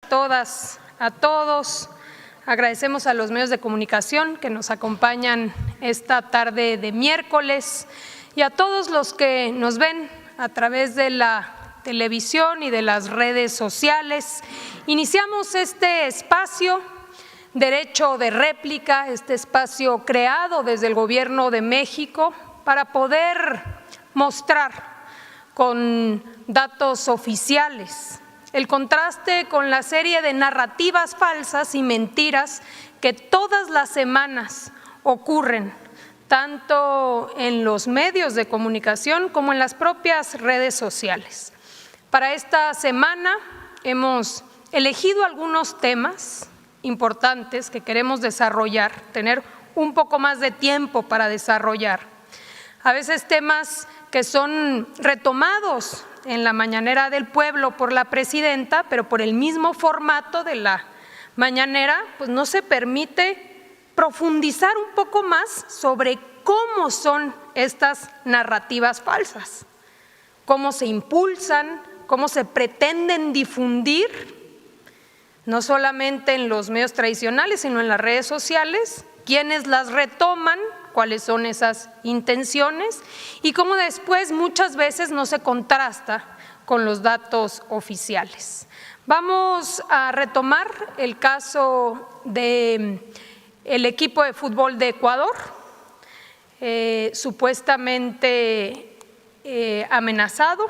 todas, a todos. Agradecemos a los medios de comunicación que nos acompañan esta tarde de miércoles y a todos los que nos ven a través de la televisión y de las redes sociales. Iniciamos este espacio, Derecho de Réplica, este espacio creado desde el Gobierno de México para poder mostrar con datos oficiales el contraste con la serie de narrativas falsas y mentiras que todas las semanas ocurren, tanto en los medios de comunicación como en las propias redes sociales. Para esta semana hemos elegido algunos temas importantes que queremos desarrollar, tener un poco más de tiempo para desarrollar. A veces temas que son retomados en la mañanera del pueblo por la presidenta, pero por el mismo formato de la mañanera, pues no se permite profundizar un poco más sobre cómo son estas narrativas falsas, cómo se impulsan, cómo se pretenden difundir, no solamente en los medios tradicionales, sino en las redes sociales, quiénes las retoman, cuáles son esas intenciones y cómo después muchas veces no se contrasta con los datos oficiales. Vamos a retomar el caso del equipo de fútbol de Ecuador, supuestamente amenazado.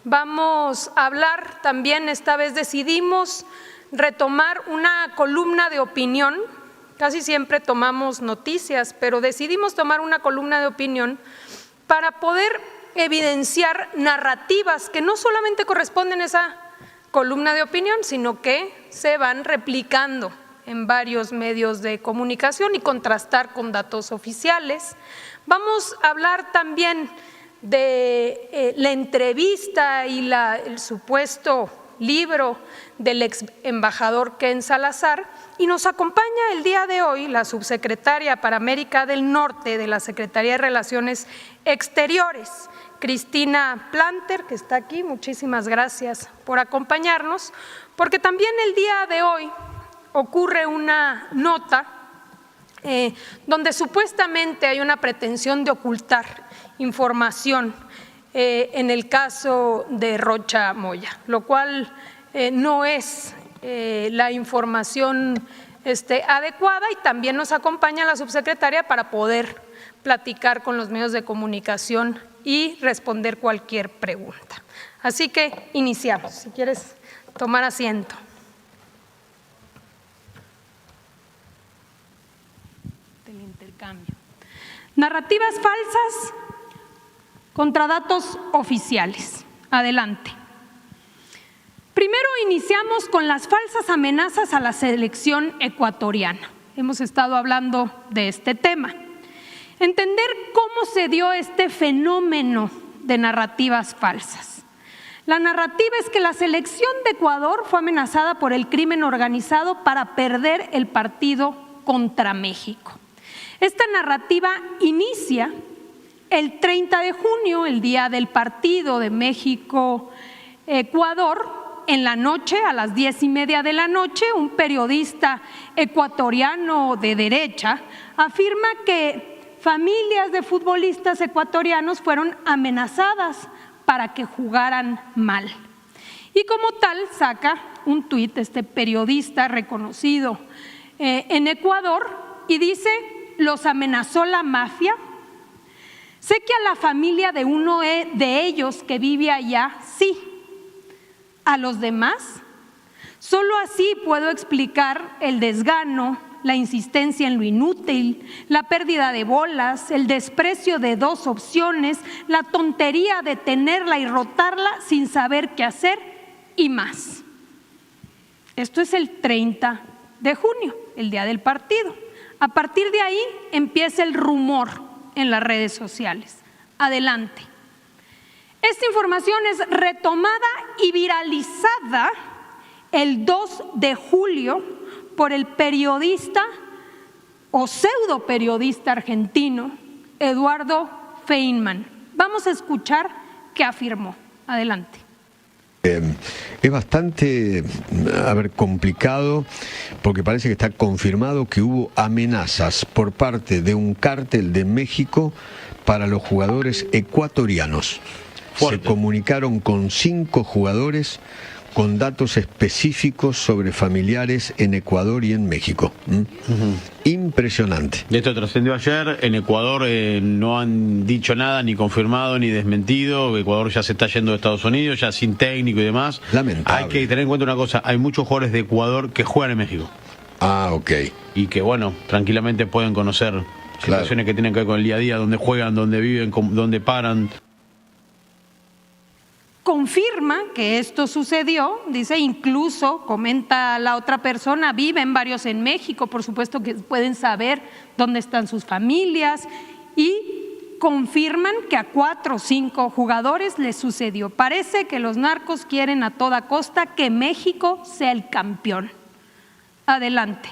Vamos a hablar también, esta vez decidimos retomar una columna de opinión. Casi siempre tomamos noticias, pero decidimos tomar una columna de opinión para poder evidenciar narrativas que no solamente corresponden a esa columna de opinión, sino que se van replicando en varios medios de comunicación y contrastar con datos oficiales. Vamos a hablar también de la entrevista y el supuesto libro del ex embajador Ken Salazar, y nos acompaña el día de hoy la subsecretaria para América del Norte de la Secretaría de Relaciones Exteriores, Cristina Planter, que está aquí. Muchísimas gracias por acompañarnos, porque también el día de hoy ocurre una nota donde supuestamente hay una pretensión de ocultar información en el caso de Rocha Moya, lo cual no es la información adecuada, y también nos acompaña la subsecretaria para poder platicar con los medios de comunicación y responder cualquier pregunta. Así que iniciamos. Si quieres tomar asiento. Del intercambio. Narrativas falsas contra datos oficiales. Adelante. Primero iniciamos con las falsas amenazas a la selección ecuatoriana. Hemos estado hablando de este tema. Entender cómo se dio este fenómeno de narrativas falsas. La narrativa es que la selección de Ecuador fue amenazada por el crimen organizado para perder el partido contra México. Esta narrativa inicia el 30 de junio, el día del partido de México-Ecuador. En la noche, a las 10:30 de la noche, un periodista ecuatoriano de derecha afirma que familias de futbolistas ecuatorianos fueron amenazadas para que jugaran mal. Y como tal saca un tuit este periodista reconocido en Ecuador y dice: ¿los amenazó la mafia? Sé que a la familia de uno de ellos que vive allá, sí. A los demás, solo así puedo explicar el desgano, la insistencia en lo inútil, la pérdida de bolas, el desprecio de dos opciones, la tontería de tenerla y rotarla sin saber qué hacer y más. Esto es el 30 de junio, el día del partido. A partir de ahí empieza el rumor en las redes sociales. Adelante. Esta información es retomada y viralizada el 2 de julio por el periodista o pseudo periodista argentino Eduardo Feynman. Vamos a escuchar qué afirmó. Adelante. Es bastante, complicado, porque parece que está confirmado que hubo amenazas por parte de un cártel de México para los jugadores ecuatorianos. Fuerte. Se comunicaron con 5 jugadores con datos específicos sobre familiares en Ecuador y en México. Impresionante. Esto trascendió ayer. En Ecuador no han dicho nada, ni confirmado, ni desmentido. Ecuador ya se está yendo de Estados Unidos, ya sin técnico y demás. Lamentable. Hay que tener en cuenta una cosa: hay muchos jugadores de Ecuador que juegan en México. Ah, ok. Y que, bueno, tranquilamente pueden conocer situaciones que tienen que ver con el día a día, dónde juegan, dónde viven, dónde paran. Confirma que esto sucedió, dice, incluso, comenta la otra persona, viven varios en México, por supuesto que pueden saber dónde están sus familias, y confirman que a 4 o 5 jugadores les sucedió. Parece que los narcos quieren a toda costa que México sea el campeón. Adelante.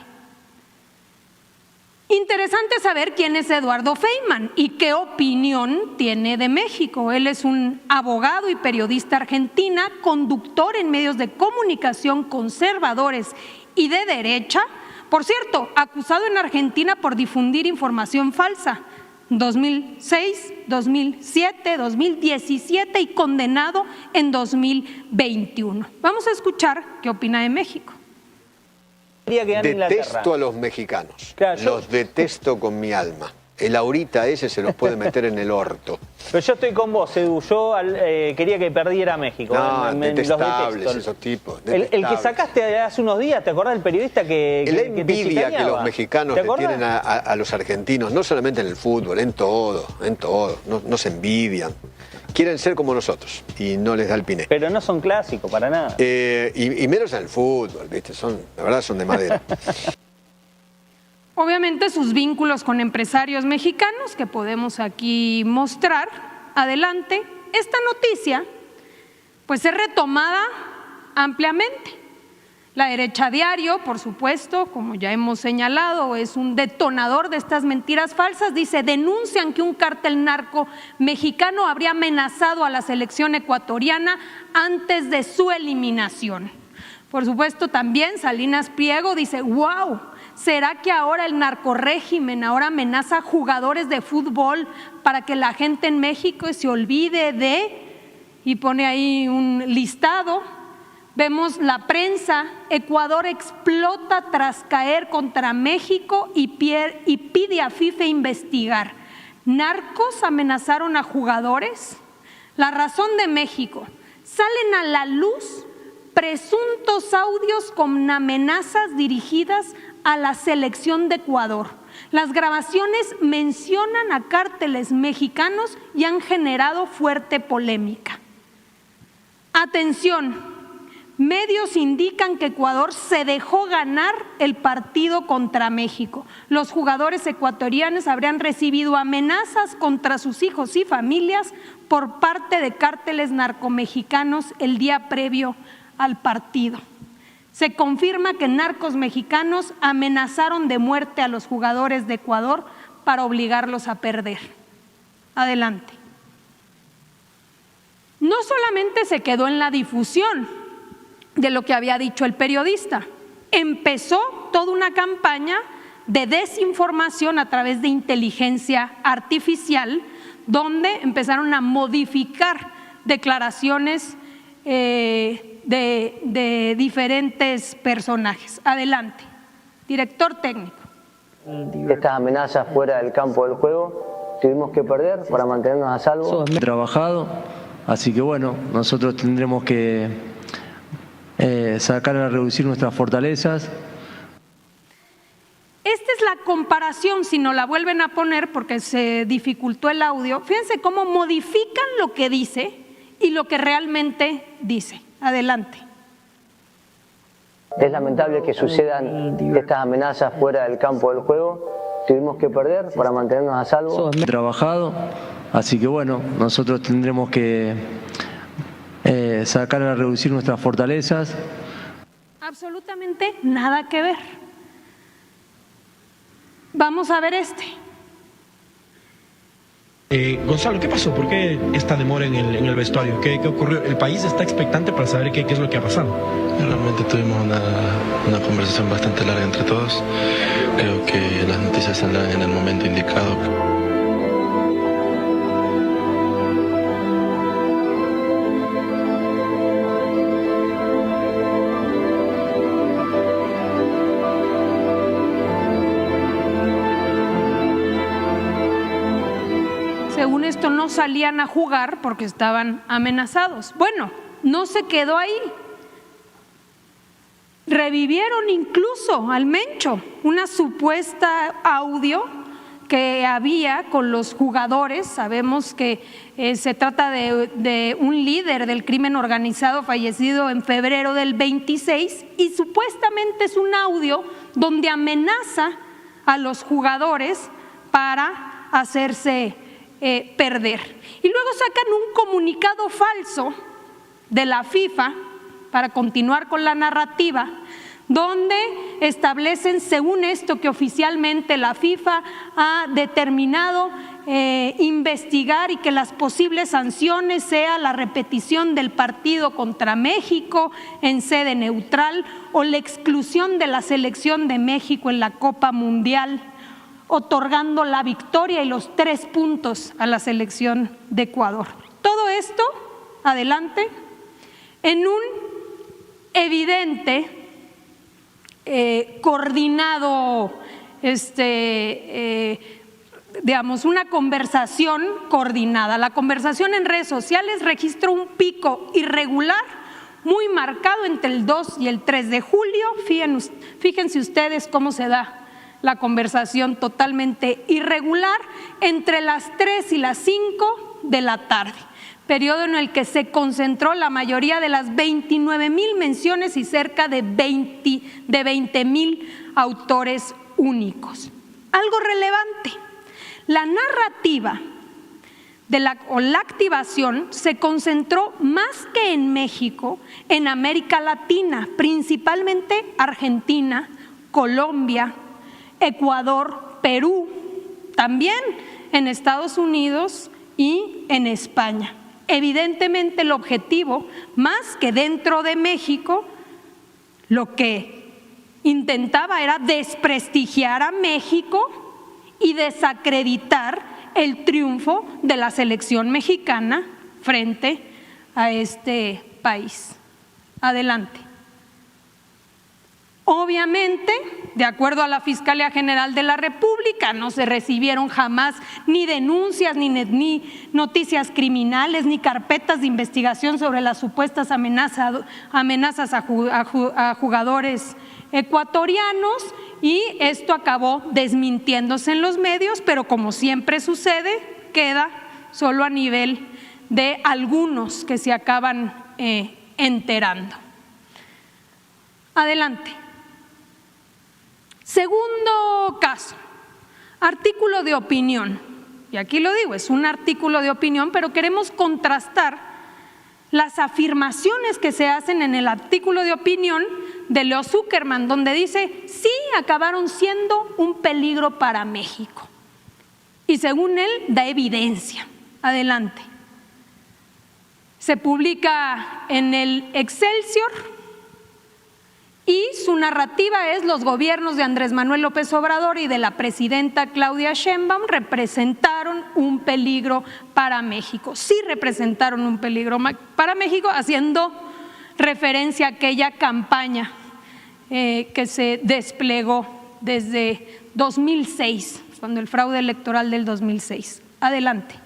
Interesante saber quién es Eduardo Feynman y qué opinión tiene de México. Él es un abogado y periodista argentina, conductor en medios de comunicación conservadores y de derecha. Por cierto, acusado en Argentina por difundir información falsa. 2006, 2007, 2017 y condenado en 2021. Vamos a escuchar qué opina de México. Detesto a los mexicanos, Claro, los detesto con mi alma. El ahorita ese se los puede meter en el orto. Pero yo estoy con vos, Edu. Yo quería que perdiera México. No, Los detestables detesto. esos tipos. El que sacaste hace unos días, ¿te acordás del periodista que La te envidia que chicaneaba? los mexicanos ¿Te le acordás? tienen a los argentinos, no solamente en el fútbol, en todo. No se envidian. Quieren ser como nosotros y no les da el piné. Pero no son clásicos, para nada. Y menos en el fútbol, ¿viste? La verdad son de madera. Obviamente sus vínculos con empresarios mexicanos que podemos aquí mostrar. Adelante. Esta noticia pues es retomada ampliamente. La Derecha Diario, por supuesto, como ya hemos señalado, es un detonador de estas mentiras falsas. Dice, denuncian que un cártel narco mexicano habría amenazado a la selección ecuatoriana antes de su eliminación. Por supuesto, también Salinas Pliego dice, wow, ¿será que ahora el narcorrégimen ahora amenaza a jugadores de fútbol para que la gente en México se olvide de? Y pone ahí un listado. Vemos la prensa, Ecuador explota tras caer contra México y pide a FIFA investigar. ¿Narcos amenazaron a jugadores? La Razón de México, salen a la luz presuntos audios con amenazas dirigidas a la selección de Ecuador. Las grabaciones mencionan a cárteles mexicanos y han generado fuerte polémica. Atención. Medios indican que Ecuador se dejó ganar el partido contra México. Los jugadores ecuatorianos habrían recibido amenazas contra sus hijos y familias por parte de cárteles narcomexicanos el día previo al partido. Se confirma que narcos mexicanos amenazaron de muerte a los jugadores de Ecuador para obligarlos a perder. Adelante. No solamente se quedó en la difusión de lo que había dicho el periodista, empezó toda una campaña de desinformación a través de inteligencia artificial, donde empezaron a modificar declaraciones de diferentes personajes. Adelante, director técnico. Estas amenazas fuera del campo del juego tuvimos que perder para mantenernos a salvo. He trabajado, así que bueno, nosotros tendremos que sacar a reducir nuestras fortalezas. Esta es la comparación, si no la vuelven a poner porque se dificultó el audio. Fíjense cómo modifican lo que dice y lo que realmente dice. Adelante. Es lamentable que sucedan estas amenazas fuera del campo del juego. Tuvimos que perder para mantenernos a salvo. He trabajado, así que bueno, nosotros tendremos que sacar a reducir nuestras fortalezas. Absolutamente nada que ver. Vamos a ver este. Gonzalo, ¿qué pasó? ¿Por qué esta demora en el vestuario? ¿Qué ocurrió? El país está expectante para saber qué es lo que ha pasado. Realmente tuvimos una conversación bastante larga entre todos. Creo que las noticias saldrán en el momento indicado. Según esto, no salían a jugar porque estaban amenazados. Bueno, no se quedó ahí. Revivieron incluso al Mencho, una supuesta audio que había con los jugadores. Sabemos que se trata de un líder del crimen organizado fallecido en febrero del 26 y supuestamente es un audio donde amenaza a los jugadores para hacerse perder. Y luego sacan un comunicado falso de la FIFA para continuar con la narrativa, donde establecen, según esto, que oficialmente la FIFA ha determinado investigar y que las posibles sanciones sea la repetición del partido contra México en sede neutral o la exclusión de la selección de México en la Copa Mundial, otorgando la victoria y los 3 puntos a la selección de Ecuador. Todo esto, adelante, en un evidente, coordinado, digamos, una conversación coordinada. La conversación en redes sociales registró un pico irregular muy marcado entre el 2 y el 3 de julio. Fíjense ustedes cómo se da la conversación totalmente irregular entre las 3 y las 5 de la tarde, periodo en el que se concentró la mayoría de las 29,000 menciones y cerca de 20,000 autores únicos. Algo relevante, la narrativa la activación se concentró más que en México, en América Latina, principalmente Argentina, Colombia, Ecuador, Perú, también en Estados Unidos y en España. Evidentemente el objetivo, más que dentro de México, lo que intentaba era desprestigiar a México y desacreditar el triunfo de la selección mexicana frente a este país. Adelante. Obviamente, de acuerdo a la Fiscalía General de la República, no se recibieron jamás ni denuncias, ni noticias criminales, ni carpetas de investigación sobre las supuestas amenazas a jugadores ecuatorianos, y esto acabó desmintiéndose en los medios, pero como siempre sucede, queda solo a nivel de algunos que se acaban enterando. Adelante. Segundo caso, artículo de opinión. Y aquí lo digo, es un artículo de opinión, pero queremos contrastar las afirmaciones que se hacen en el artículo de opinión de Leo Zuckerman, donde dice, sí, acabaron siendo un peligro para México. Y según él, da evidencia. Adelante. Se publica en el Excelsior. Y su narrativa es: los gobiernos de Andrés Manuel López Obrador y de la presidenta Claudia Sheinbaum representaron un peligro para México. Sí representaron un peligro para México, haciendo referencia a aquella campaña que se desplegó desde 2006, cuando el fraude electoral del 2006. Adelante.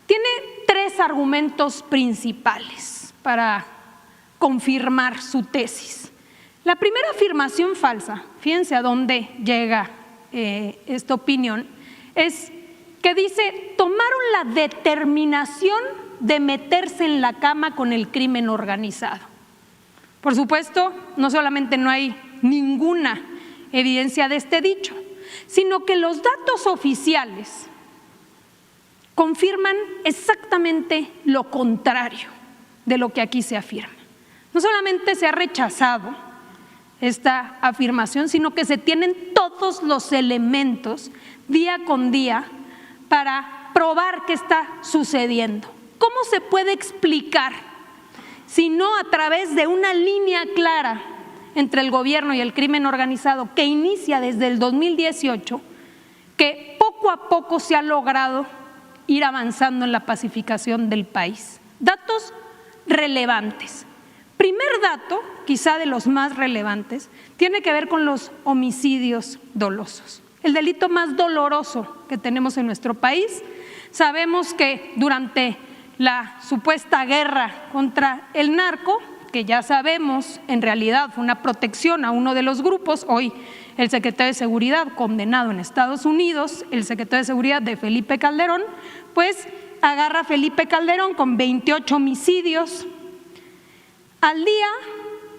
Tiene 3 argumentos principales para confirmar su tesis. La primera afirmación falsa, fíjense a dónde llega esta opinión, es que dice: tomaron la determinación de meterse en la cama con el crimen organizado. Por supuesto, no solamente no hay ninguna evidencia de este dicho, sino que los datos oficiales confirman exactamente lo contrario de lo que aquí se afirma. No solamente se ha rechazado esta afirmación, sino que se tienen todas todos los elementos día con día para probar qué está sucediendo. ¿Cómo se puede explicar si no a través de una línea clara entre el gobierno y el crimen organizado que inicia desde el 2018, que poco a poco se ha logrado ir avanzando en la pacificación del país? Datos relevantes. Primer dato, quizá de los más relevantes, tiene que ver con los homicidios dolosos, el delito más doloroso que tenemos en nuestro país. Sabemos que durante la supuesta guerra contra el narco, que ya sabemos en realidad fue una protección a uno de los grupos, hoy el secretario de Seguridad condenado en Estados Unidos, el secretario de Seguridad de Felipe Calderón, pues agarra a Felipe Calderón con 28 homicidios al día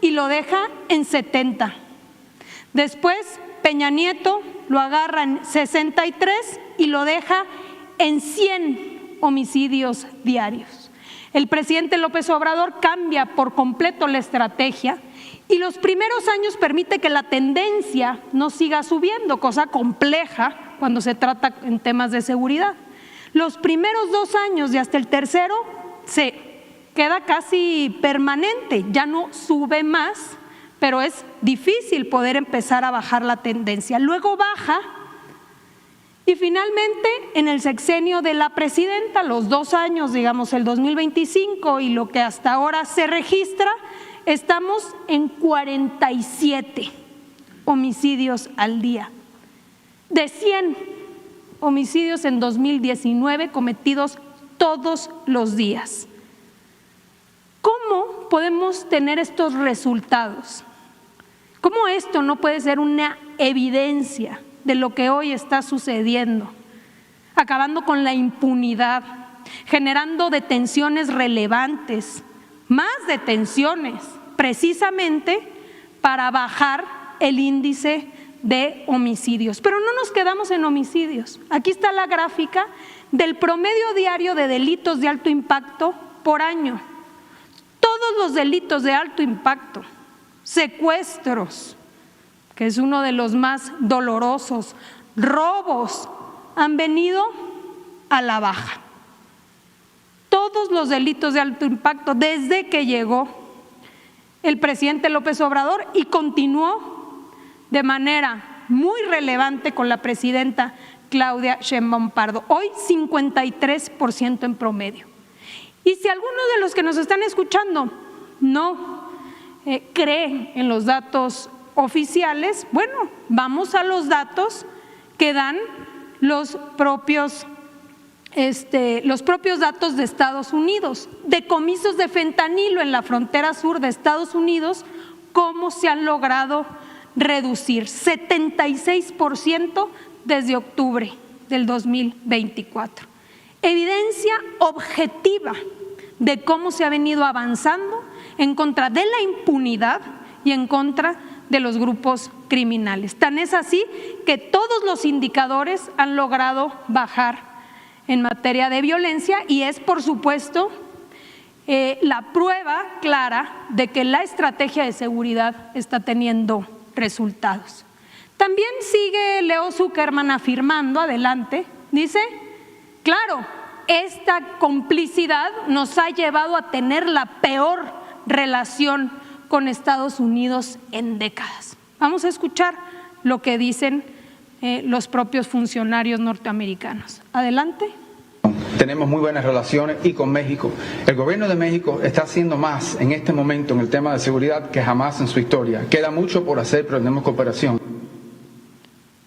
y lo deja en 70. Después Peña Nieto lo agarra en 63 y lo deja en 100 homicidios diarios. El presidente López Obrador cambia por completo la estrategia y los primeros años permite que la tendencia no siga subiendo, cosa compleja cuando se trata en temas de seguridad. Los primeros 2 años y hasta el tercero se queda casi permanente, ya no sube más, pero es difícil poder empezar a bajar la tendencia. Luego baja y finalmente en el sexenio de la presidenta, los 2 años, digamos el 2025 y lo que hasta ahora se registra, estamos en 47 homicidios al día, de 100 homicidios en 2019 cometidos todos los días. ¿Cómo podemos tener estos resultados? ¿Cómo esto no puede ser una evidencia de lo que hoy está sucediendo? Acabando con la impunidad, generando detenciones relevantes, más detenciones, precisamente para bajar el índice de homicidios. Pero no nos quedamos en homicidios. Aquí está la gráfica del promedio diario de delitos de alto impacto por año. Todos los delitos de alto impacto, secuestros, que es uno de los más dolorosos, robos, han venido a la baja. Todos los delitos de alto impacto desde que llegó el presidente López Obrador y continuó de manera muy relevante con la presidenta Claudia Sheinbaum Pardo. Hoy 53% en promedio. Y si alguno de los que nos están escuchando no cree en los datos oficiales, bueno, vamos a los datos que dan los propios datos de Estados Unidos, decomisos de fentanilo en la frontera sur de Estados Unidos, cómo se han logrado reducir 76% desde octubre del 2024. Evidencia objetiva de cómo se ha venido avanzando en contra de la impunidad y en contra de los grupos criminales. Tan es así que todos los indicadores han logrado bajar en materia de violencia y es, por supuesto, la prueba clara de que la estrategia de seguridad está teniendo resultados. También sigue Leo Zuckerman afirmando, adelante, dice: claro, esta complicidad nos ha llevado a tener la peor relación con Estados Unidos en décadas. Vamos a escuchar lo que dicen los propios funcionarios norteamericanos. Adelante. Tenemos muy buenas relaciones y con México. El gobierno de México está haciendo más en este momento en el tema de seguridad que jamás en su historia. Queda mucho por hacer, pero tenemos cooperación.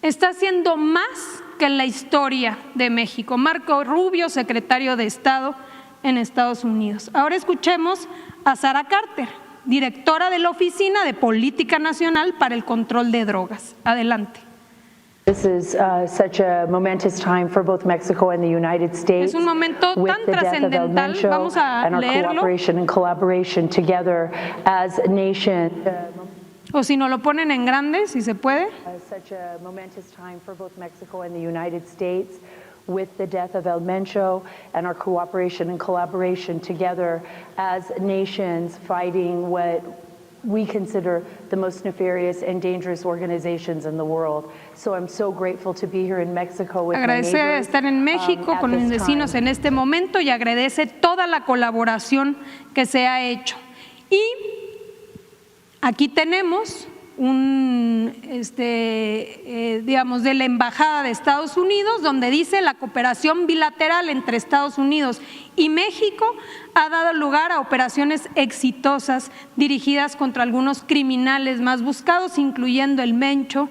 Está haciendo más que en la historia de México. Marco Rubio, secretario de Estado en Estados Unidos. Ahora escuchemos a Sara Carter, directora de la Oficina de Política Nacional para el Control de Drogas. Adelante. This is such a momentous time for both Mexico and the United States. Es un momento tan trascendental. Vamos a leerlo. Cooperation and collaboration together as a nation. O si no lo ponen en grande, si se puede. Such a momentous time for both Mexico and the United States with the death of El Mencho and our cooperation and collaboration together as nations fighting what we consider the most nefarious and dangerous organizations in the world. So I'm so grateful to be here in Mexico with my neighbors. Agradece estar en México con mis vecinos en este momento y agradece toda la colaboración que se ha hecho. Y aquí tenemos digamos, de la Embajada de Estados Unidos, donde dice: la cooperación bilateral entre Estados Unidos y México ha dado lugar a operaciones exitosas dirigidas contra algunos criminales más buscados, incluyendo el Mencho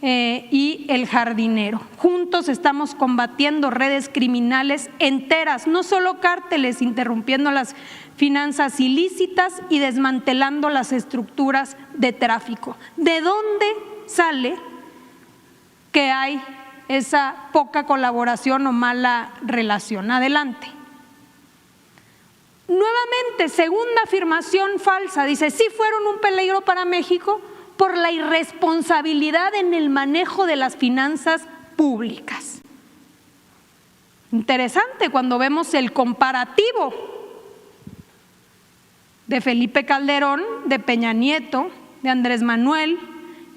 y el Jardinero. Juntos estamos combatiendo redes criminales enteras, no solo cárteles, interrumpiendo las finanzas ilícitas y desmantelando las estructuras de tráfico. ¿De dónde sale que hay esa poca colaboración o mala relación? Adelante. Nuevamente, segunda afirmación falsa, dice: sí fueron un peligro para México por la irresponsabilidad en el manejo de las finanzas públicas. Interesante cuando vemos el comparativo de Felipe Calderón, de Peña Nieto, de Andrés Manuel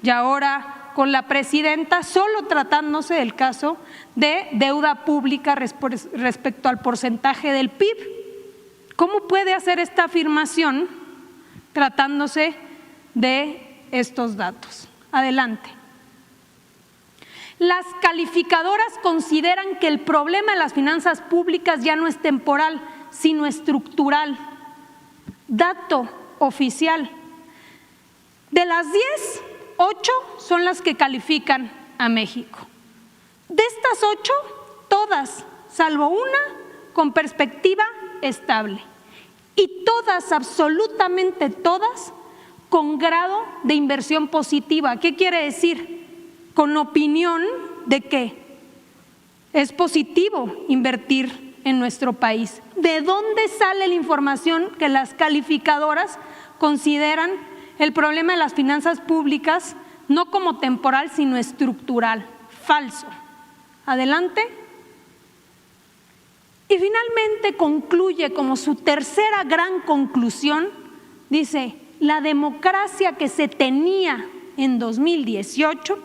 y ahora con la presidenta, solo tratándose del caso de deuda pública respecto al porcentaje del PIB. ¿Cómo puede hacer esta afirmación tratándose de estos datos? Adelante. Las calificadoras consideran que el problema de las finanzas públicas ya no es temporal, sino estructural. Dato oficial: de las 10, 8 son las que califican a México. De estas 8, todas, salvo una, con perspectiva estable. Y todas, absolutamente todas, con grado de inversión positiva. ¿Qué quiere decir? Con opinión de que es positivo invertir en nuestro país. ¿De dónde sale la información que las calificadoras consideran el problema de las finanzas públicas no como temporal, sino estructural? Falso. Adelante. Y finalmente concluye como su tercera gran conclusión, dice: la democracia que se tenía en 2018, o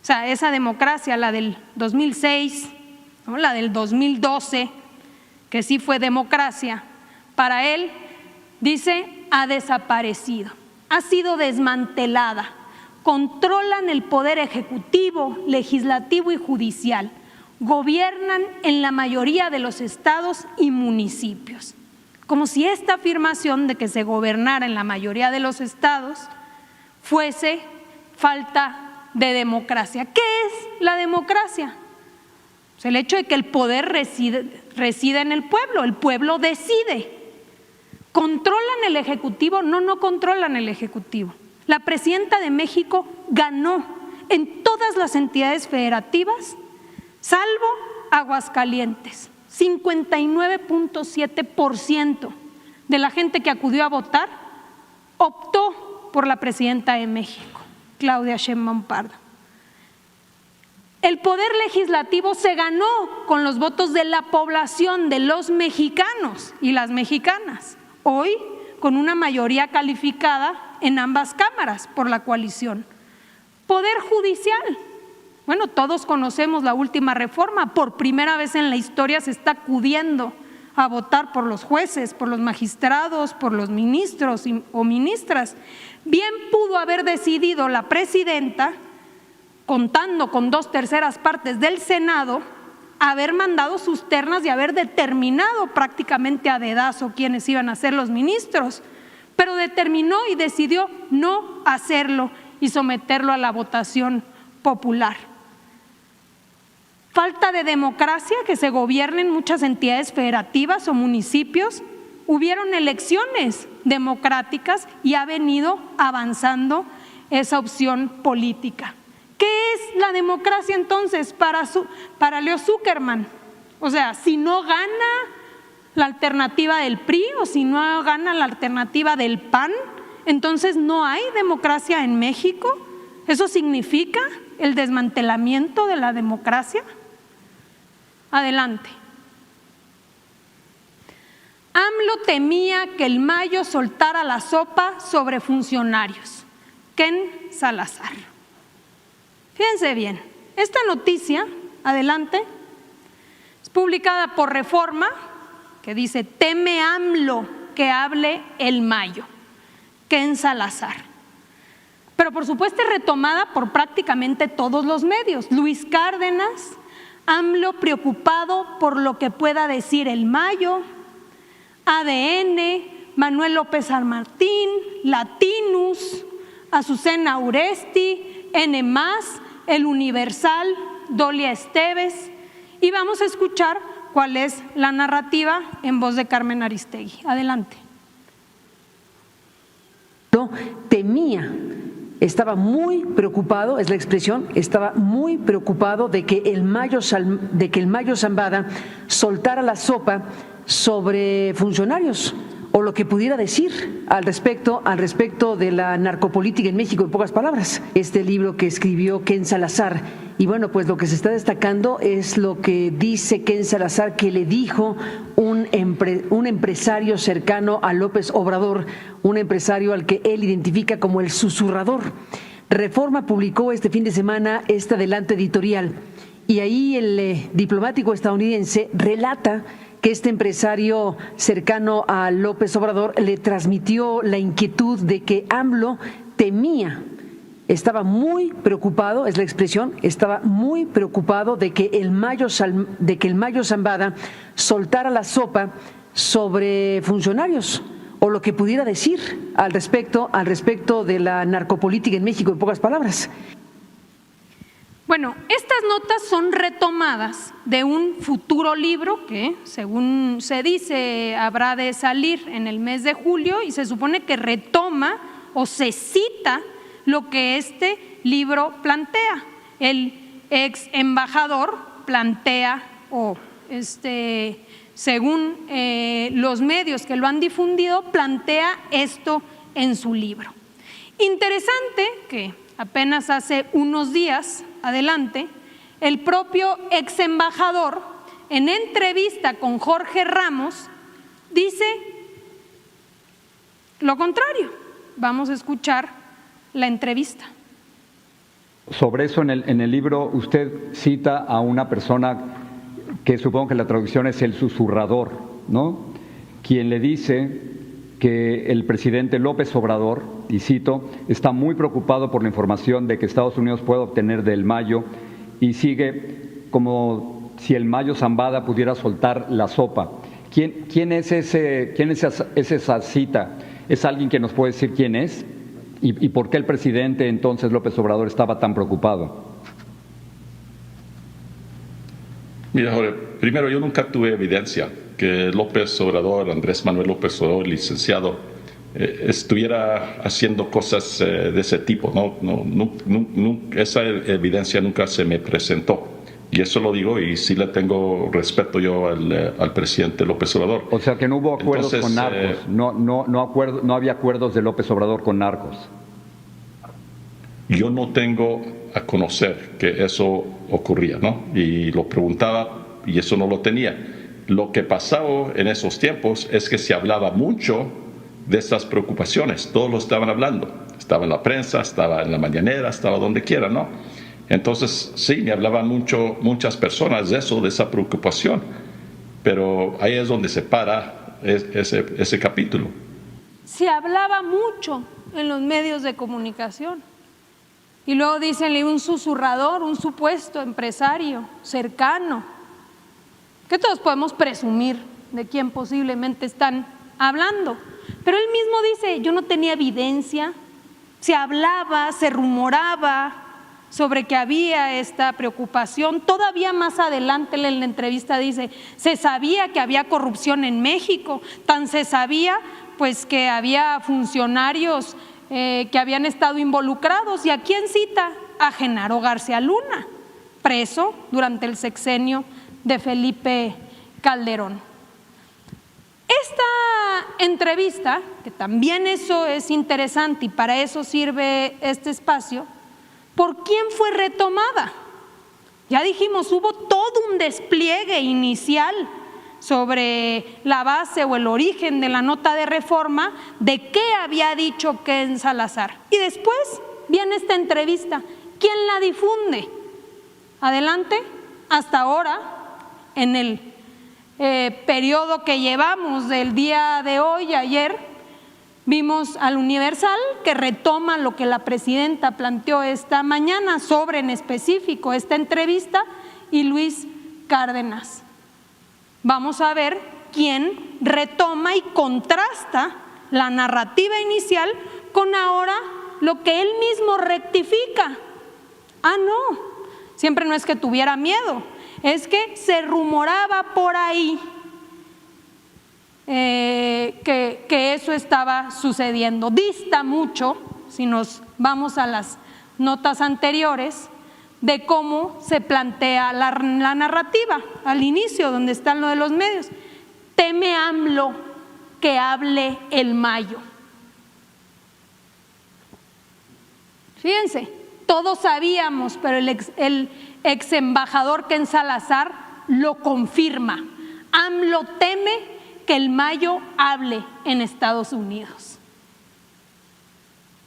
sea, esa democracia, la del 2006, ¿no?, la del 2012, que sí fue democracia, para él, dice, ha desaparecido, ha sido desmantelada. Controlan el poder ejecutivo, legislativo y judicial. Gobiernan en la mayoría de los estados y municipios. Como si esta afirmación de que se gobernara en la mayoría de los estados fuese falta de democracia. ¿Qué es la democracia? Pues el hecho de que el poder reside en el pueblo decide. ¿Controlan el Ejecutivo? No controlan el Ejecutivo. La presidenta de México ganó en todas las entidades federativas, salvo Aguascalientes. 59.7% de la gente que acudió a votar optó por la presidenta de México, Claudia Sheinbaum Pardo. El poder legislativo se ganó con los votos de la población, de los mexicanos y las mexicanas, hoy con una mayoría calificada en ambas cámaras por la coalición. Poder judicial. Bueno, todos conocemos la última reforma. Por primera vez en la historia se está acudiendo a votar por los jueces, por los magistrados, por los ministros o ministras. Bien pudo haber decidido la presidenta, contando con 2/3 partes del Senado, haber mandado sus ternas y haber determinado prácticamente a dedazo quiénes iban a ser los ministros, pero determinó y decidió no hacerlo y someterlo a la votación popular. Falta de democracia, que se gobiernen muchas entidades federativas o municipios. Hubieron elecciones democráticas y ha venido avanzando esa opción política. ¿Qué es la democracia entonces para Leo Zuckerman? O sea, si no gana la alternativa del PRI o si no gana la alternativa del PAN, entonces no hay democracia en México. ¿Eso significa el desmantelamiento de la democracia? Adelante. AMLO temía que el Mayo soltara la sopa sobre funcionarios. Ken Salazar. Fíjense bien, esta noticia, adelante, es publicada por Reforma, que dice: teme AMLO que hable el Mayo. Ken Salazar. Pero por supuesto es retomada por prácticamente todos los medios. Luis Cárdenas: AMLO preocupado por lo que pueda decir el Mayo. ADN, Manuel López San Martín, Latinus, Azucena Uresti, N+, El Universal, Dolia Esteves. Y vamos a escuchar cuál es la narrativa en voz de Carmen Aristegui. Adelante. Temía, estaba muy preocupado, es la expresión, estaba muy preocupado de que el Mayo Zambada soltara la sopa sobre funcionarios o lo que pudiera decir al respecto de la narcopolítica en México, en pocas palabras. Este libro que escribió Ken Salazar, y bueno, pues lo que se está destacando es lo que dice Ken Salazar que le dijo un empresario cercano a López Obrador, un empresario al que él identifica como el susurrador. Reforma publicó este fin de semana este adelanto editorial, y ahí el diplomático estadounidense relata que este empresario cercano a López Obrador le transmitió la inquietud de que AMLO temía, estaba muy preocupado, es la expresión, estaba muy preocupado de que el Mayo Zambada soltara la sopa sobre funcionarios o lo que pudiera decir al respecto de la narcopolítica en México, en pocas palabras. Bueno, estas notas son retomadas de un futuro libro que, según se dice, habrá de salir en el mes de julio, y se supone que retoma o se cita lo que este libro plantea. El ex embajador plantea, según los medios que lo han difundido, plantea esto en su libro. Interesante que apenas hace unos días, adelante, el propio ex embajador, en entrevista con Jorge Ramos, dice lo contrario. Vamos a escuchar la entrevista. Sobre eso, en el libro usted cita a una persona que supongo que la traducción es el susurrador, ¿no? Quien le dice que el presidente López Obrador, y cito, está muy preocupado por la información de que Estados Unidos puede obtener del Mayo, y sigue como si el Mayo Zambada pudiera soltar la sopa. ¿Quién es esa cita? ¿Es alguien que nos puede decir quién es? ¿Y por qué el presidente entonces López Obrador estaba tan preocupado? Mira, Jorge, primero, yo nunca tuve evidencia que López Obrador, Andrés Manuel López Obrador, licenciado, estuviera haciendo cosas de ese tipo. Esa evidencia nunca se me presentó. Y eso lo digo, y sí le tengo respeto yo al presidente López Obrador. O sea que no hubo acuerdos con narcos, no había acuerdos de López Obrador con narcos. Yo no tengo a conocer que eso ocurría, ¿no? Y lo preguntaba y eso no lo tenía. Lo que pasaba en esos tiempos es que se hablaba mucho de estas preocupaciones, todos lo estaban hablando. Estaba en la prensa, estaba en la mañanera, estaba donde quiera, ¿no? Entonces, sí, me hablaban muchas personas de eso, de esa preocupación, pero ahí es donde se para ese capítulo. Se hablaba mucho en los medios de comunicación, y luego dicen un susurrador, un supuesto empresario cercano, que todos podemos presumir de quién posiblemente están hablando, pero él mismo dice: yo no tenía evidencia, se hablaba, se rumoraba sobre que había esta preocupación. Todavía más adelante en la entrevista dice: se sabía que había corrupción en México, tan se sabía pues que había funcionarios que habían estado involucrados. ¿Y a quién cita? A Genaro García Luna, preso durante el sexenio de Felipe Calderón. Esta entrevista, que también eso es interesante y para eso sirve este espacio, ¿por quién fue retomada? Ya dijimos, hubo todo un despliegue inicial sobre la base o el origen de la nota de Reforma de qué había dicho Ken Salazar. Y después viene esta entrevista. ¿Quién la difunde? Adelante, hasta ahora, en el periodo que llevamos del día de hoy, ayer, vimos al Universal que retoma lo que la presidenta planteó esta mañana sobre en específico esta entrevista y Luis Cárdenas. Vamos a ver quién retoma y contrasta la narrativa inicial con ahora lo que él mismo rectifica. Ah, no, siempre no es que tuviera miedo, es que se rumoraba por ahí que eso estaba sucediendo. Dista mucho, si nos vamos a las notas anteriores, de cómo se plantea la narrativa al inicio, donde está lo de los medios. Teme AMLO que hable el Mayo. Fíjense, todos sabíamos, pero el ex embajador Ken Salazar lo confirma. AMLO teme que el Mayo hable en Estados Unidos.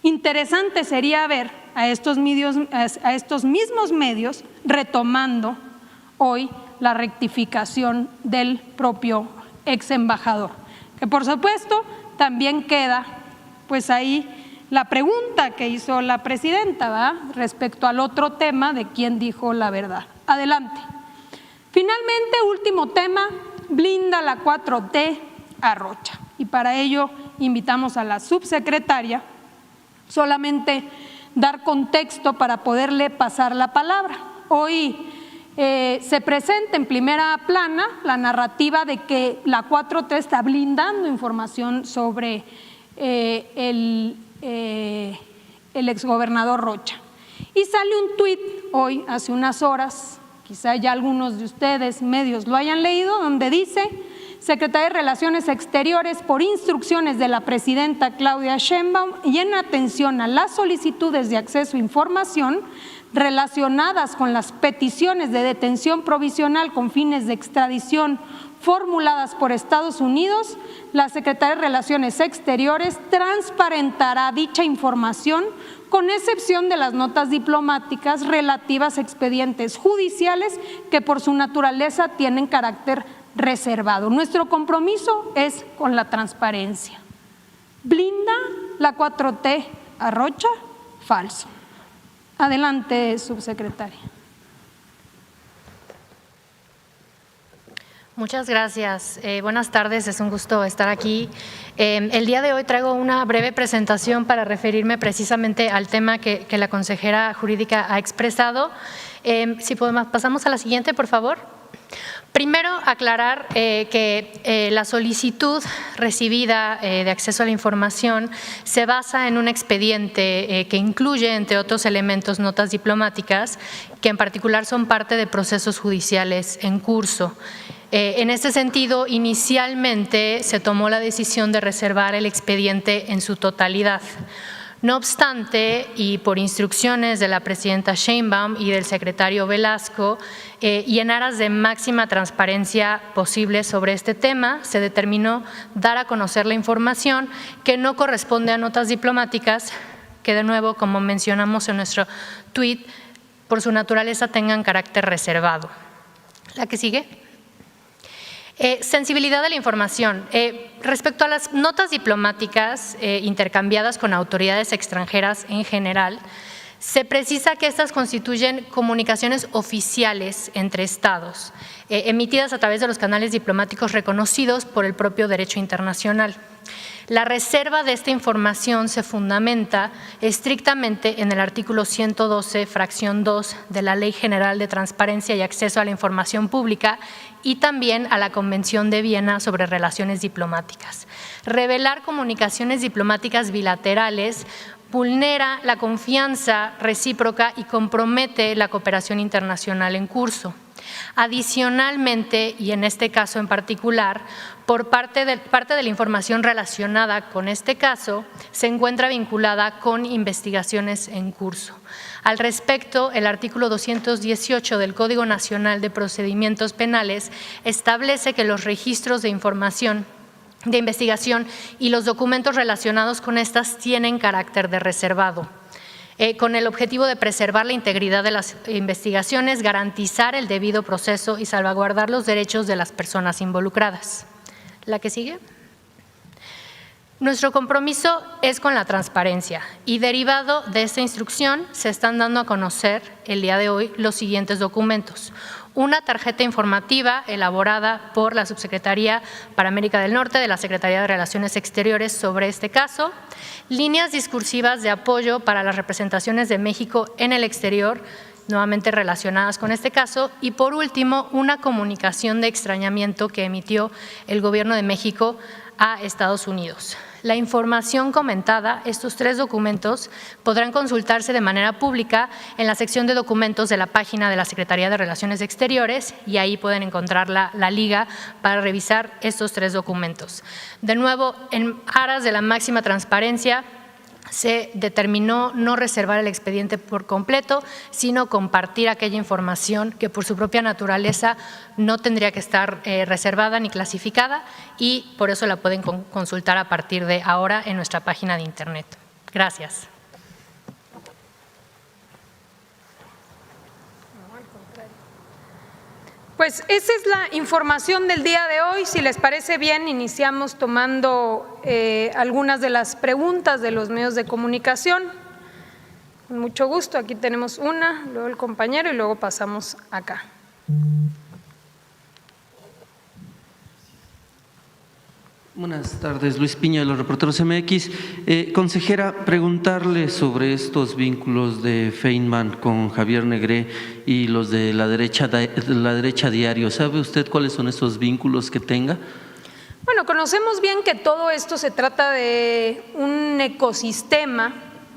Interesante sería ver a estos mismos medios retomando hoy la rectificación del propio ex embajador, que por supuesto también queda pues ahí la pregunta que hizo la presidenta, ¿verdad?, respecto al otro tema de quién dijo la verdad. Adelante. Finalmente, último tema, blinda la 4T a Rocha. Y para ello invitamos a la subsecretaria, solamente dar contexto para poderle pasar la palabra. Hoy se presenta en primera plana la narrativa de que la 4T está blindando información sobre el exgobernador Rocha. Y sale un tuit hoy, hace unas horas, quizá ya algunos de ustedes, medios, lo hayan leído, donde dice: Secretaría de Relaciones Exteriores, por instrucciones de la presidenta Claudia Sheinbaum y en atención a las solicitudes de acceso a información relacionadas con las peticiones de detención provisional con fines de extradición formuladas por Estados Unidos, la Secretaría de Relaciones Exteriores transparentará dicha información con excepción de las notas diplomáticas relativas a expedientes judiciales que por su naturaleza tienen carácter reservado. Nuestro compromiso es con la transparencia. ¿Blinda la 4T a Rocha? Falso. Adelante, subsecretaria. Muchas gracias. Buenas tardes, es un gusto estar aquí. El día de hoy traigo una breve presentación para referirme precisamente al tema que la consejera jurídica ha expresado. Si podemos, pasamos a la siguiente, por favor. Primero, aclarar que la solicitud recibida de acceso a la información se basa en un expediente que incluye, entre otros elementos, notas diplomáticas, que en particular son parte de procesos judiciales en curso. En este sentido, inicialmente se tomó la decisión de reservar el expediente en su totalidad. No obstante, y por instrucciones de la presidenta Sheinbaum y del secretario Velasco, y en aras de máxima transparencia posible sobre este tema, se determinó dar a conocer la información que no corresponde a notas diplomáticas, que de nuevo, como mencionamos en nuestro tuit, por su naturaleza tengan carácter reservado. La que sigue. Sensibilidad de la información. Respecto a las notas diplomáticas intercambiadas con autoridades extranjeras en general, se precisa que estas constituyen comunicaciones oficiales entre estados, emitidas a través de los canales diplomáticos reconocidos por el propio derecho internacional. La reserva de esta información se fundamenta estrictamente en el artículo 112, fracción 2 de la Ley General de Transparencia y Acceso a la Información Pública y también a la Convención de Viena sobre Relaciones Diplomáticas. Revelar comunicaciones diplomáticas bilaterales vulnera la confianza recíproca y compromete la cooperación internacional en curso. Adicionalmente, y en este caso en particular, por parte de la información relacionada con este caso, se encuentra vinculada con investigaciones en curso. Al respecto, el artículo 218 del Código Nacional de Procedimientos Penales establece que los registros de información de investigación y los documentos relacionados con estas tienen carácter de reservado, con el objetivo de preservar la integridad de las investigaciones, garantizar el debido proceso y salvaguardar los derechos de las personas involucradas. ¿La que sigue? Nuestro compromiso es con la transparencia y derivado de esta instrucción se están dando a conocer el día de hoy los siguientes documentos. Una tarjeta informativa elaborada por la Subsecretaría para América del Norte de la Secretaría de Relaciones Exteriores sobre este caso, líneas discursivas de apoyo para las representaciones de México en el exterior, nuevamente relacionadas con este caso, y por último, una comunicación de extrañamiento que emitió el Gobierno de México a Estados Unidos. La información comentada, estos 3 documentos, podrán consultarse de manera pública en la sección de documentos de la página de la Secretaría de Relaciones Exteriores y ahí pueden encontrar la liga para revisar estos 3 documentos. De nuevo, en aras de la máxima transparencia, se determinó no reservar el expediente por completo, sino compartir aquella información que por su propia naturaleza no tendría que estar reservada ni clasificada y por eso la pueden consultar a partir de ahora en nuestra página de internet. Gracias. Pues esa es la información del día de hoy. Si les parece bien, iniciamos tomando algunas de las preguntas de los medios de comunicación. Con mucho gusto, aquí tenemos una, luego el compañero y luego pasamos acá. Buenas tardes, Luis Piña de los Reporteros MX. Consejera, preguntarle sobre estos vínculos de Feynman con Javier Negré y los de la derecha diario. ¿Sabe usted cuáles son esos vínculos que tenga? Bueno, conocemos bien que todo esto se trata de un ecosistema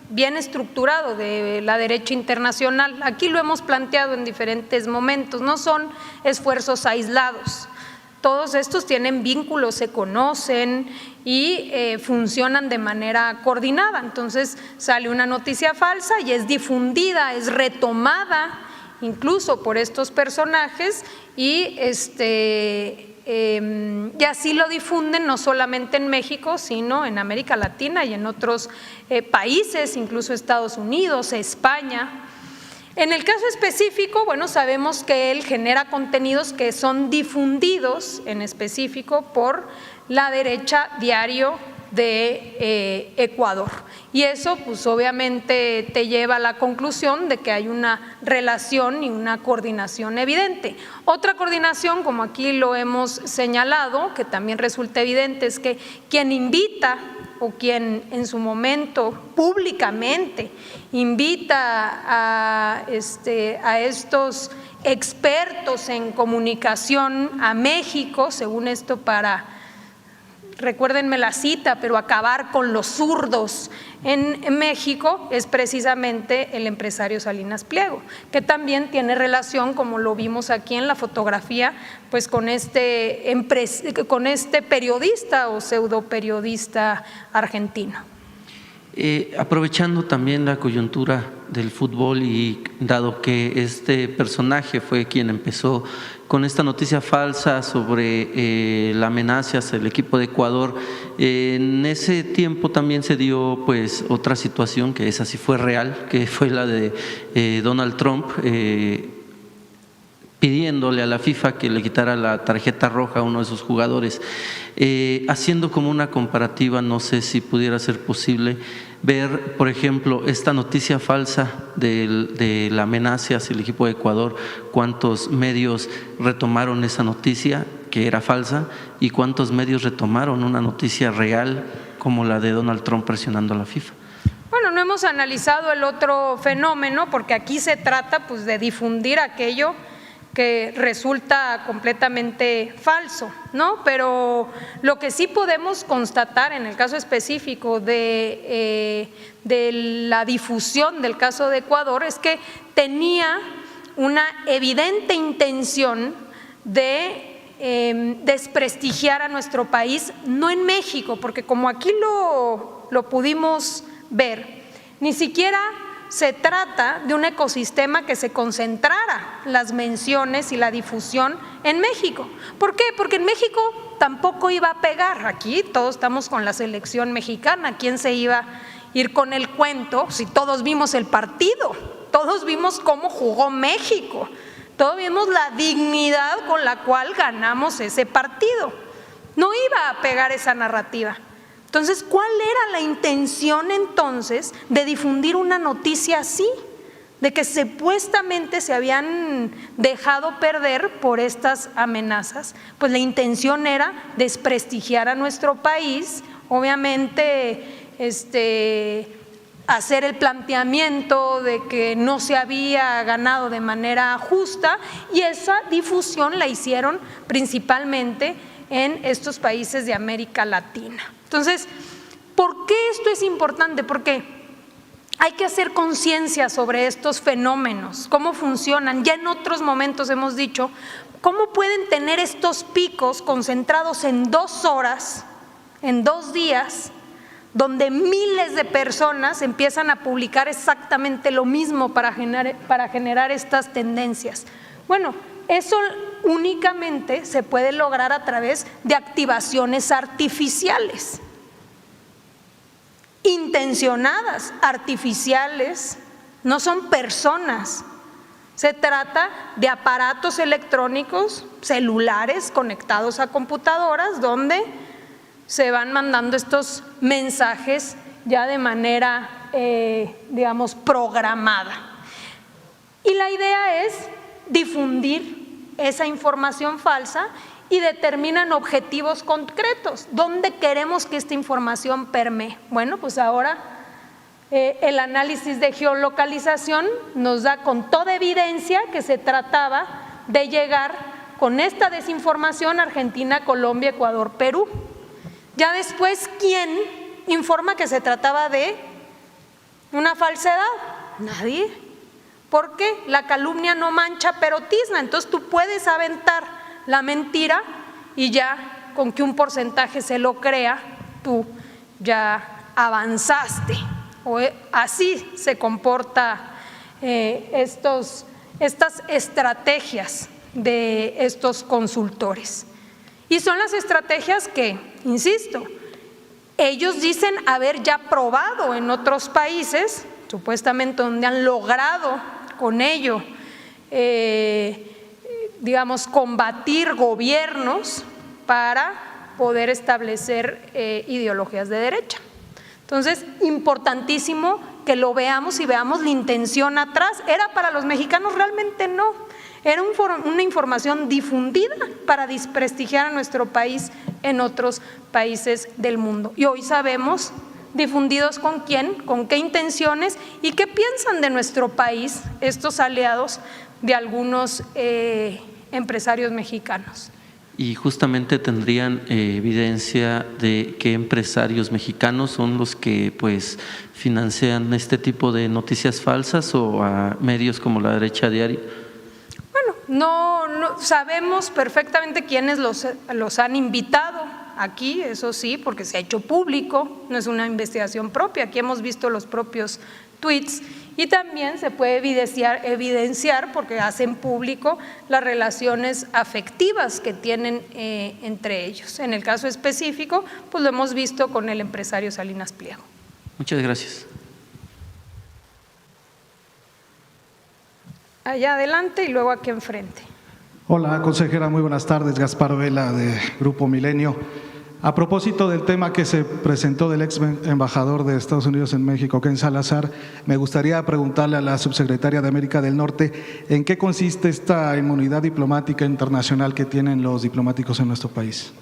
bien estructurado de la derecha internacional. Aquí lo hemos planteado en diferentes momentos, no son esfuerzos aislados. Todos estos tienen vínculos, se conocen y funcionan de manera coordinada. Entonces sale una noticia falsa y es difundida, es retomada incluso por estos personajes y así lo difunden no solamente en México, sino en América Latina y en otros países, incluso Estados Unidos, España. En el caso específico, bueno, sabemos que él genera contenidos que son difundidos en específico por la derecha diario de Ecuador. Y eso, pues obviamente te lleva a la conclusión de que hay una relación y una coordinación evidente. Otra coordinación, como aquí lo hemos señalado, que también resulta evidente, es que quien invita o quien en su momento públicamente invita a estos expertos en comunicación a México, según esto para, recuérdenme la cita, pero acabar con los zurdos en México, es precisamente el empresario Salinas Pliego, que también tiene relación, como lo vimos aquí en la fotografía, pues con este periodista o pseudo periodista argentino. Aprovechando también la coyuntura del fútbol y dado que este personaje fue quien empezó con esta noticia falsa sobre la amenaza hacia el equipo de Ecuador, en ese tiempo también se dio pues otra situación que esa sí fue real, que fue la de Donald Trump pidiéndole a la FIFA que le quitara la tarjeta roja a uno de sus jugadores. Haciendo como una comparativa, no sé si pudiera ser posible ver, por ejemplo, esta noticia falsa de la amenaza hacia el equipo de Ecuador, cuántos medios retomaron esa noticia que era falsa y cuántos medios retomaron una noticia real como la de Donald Trump presionando a la FIFA. Bueno, no hemos analizado el otro fenómeno porque aquí se trata pues de difundir aquello que resulta completamente falso, ¿no? Pero lo que sí podemos constatar en el caso específico de la difusión del caso de Ecuador es que tenía una evidente intención de desprestigiar a nuestro país, no en México, porque como aquí lo pudimos ver, ni siquiera se trata de un ecosistema que se concentrara las menciones y la difusión en México. ¿Por qué? Porque en México tampoco iba a pegar. Aquí todos estamos con la selección mexicana. ¿Quién se iba a ir con el cuento si todos vimos el partido? Todos vimos cómo jugó México. Todos vimos la dignidad con la cual ganamos ese partido. No iba a pegar esa narrativa. Entonces, ¿cuál era la intención entonces de difundir una noticia así? De que supuestamente se habían dejado perder por estas amenazas. Pues la intención era desprestigiar a nuestro país, obviamente hacer el planteamiento de que no se había ganado de manera justa, y esa difusión la hicieron principalmente en estos países de América Latina. Entonces, ¿por qué esto es importante? Porque hay que hacer conciencia sobre estos fenómenos, cómo funcionan. Ya en otros momentos hemos dicho cómo pueden tener estos picos concentrados en 2 horas, en 2 días, donde miles de personas empiezan a publicar exactamente lo mismo para generar estas tendencias. Bueno, eso únicamente se puede lograr a través de activaciones artificiales, intencionadas, artificiales, no son personas. Se trata de aparatos electrónicos, celulares conectados a computadoras, donde se van mandando estos mensajes ya de manera, digamos, programada. Y la idea es difundir esa información falsa y determinan objetivos concretos. ¿Dónde queremos que esta información permee? Bueno, pues ahora el análisis de geolocalización nos da con toda evidencia que se trataba de llegar con esta desinformación a Argentina, Colombia, Ecuador, Perú. Ya después, ¿quién informa que se trataba de una falsedad? Nadie. ¿Por qué? La calumnia no mancha pero tizna. Entonces tú puedes aventar la mentira y ya con que un porcentaje se lo crea, tú ya avanzaste. O así se comporta estas estrategias de estos consultores. Y son las estrategias que, insisto, ellos dicen haber ya probado en otros países, supuestamente donde han logrado con ello, digamos, combatir gobiernos para poder establecer ideologías de derecha. Entonces, importantísimo que lo veamos y veamos la intención atrás. ¿Era para los mexicanos? Realmente no. Era una información difundida para desprestigiar a nuestro país en otros países del mundo. Y hoy sabemos difundidos con quién, con qué intenciones y qué piensan de nuestro país estos aliados de algunos empresarios mexicanos. Y justamente tendrían evidencia de qué empresarios mexicanos son los que pues financian este tipo de noticias falsas o a medios como La Derecha Diario. Bueno, no sabemos perfectamente quiénes los han invitado aquí, eso sí, porque se ha hecho público, no es una investigación propia, aquí hemos visto los propios tweets y también se puede evidenciar porque hacen público las relaciones afectivas que tienen entre ellos. En el caso específico, pues lo hemos visto con el empresario Salinas Pliego. Muchas gracias. Allá adelante y luego aquí enfrente. Hola, consejera, muy buenas tardes. Gaspar Vela, de Grupo Milenio. A propósito del tema que se presentó del ex embajador de Estados Unidos en México, Ken Salazar, me gustaría preguntarle a la subsecretaria de América del Norte en qué consiste esta inmunidad diplomática internacional que tienen los diplomáticos en nuestro país.